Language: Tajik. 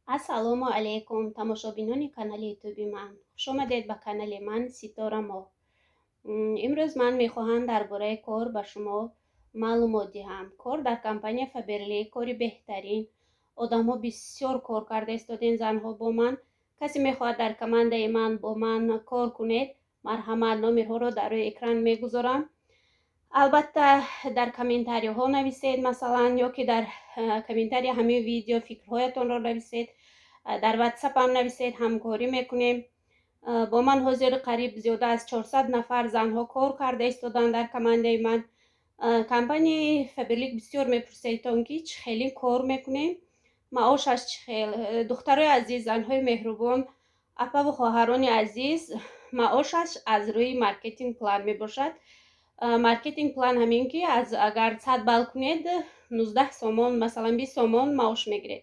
ассалому алайкум тамошобинони канали ютуби ман. Хуш омадед ба канали ман Ситора Мо. имрӯз ман мехоҳам дар бораи кор ба шумо маълумот диҳам. Кор дар компания Фаберли кори беҳтарин. Одамҳо бисёр кор карда истоден занҳо бо ман. Касе мехоҳад дар командаи ман бо ман кор кунед, марҳамат, номерҳоро дар рӯи экран мегузорам. албатта дар комментариҳо нависед, масалан ё ки дар комментари ҳамин видео фикрҳоятонро нависед, дар ватсапам нависед, ҳамкорӣ мекунем. бо ман ҳозир қариб зиёда аз 400 нафар занҳо кор карда истоданд дар командаи ман. компанияи Фаберлик бисёр мепурседтон ки чӣ хелин кор мекунем, маошаш чӣ хел. духтарои азиз, занҳои меҳрубон, апаву хоҳарони азиз, маошаш аз рӯи маркетинг план мебошад. маркетинг план ҳамин ки агар 100 балл кунед 19 сомон, масалан 20 сомон маош мегиред.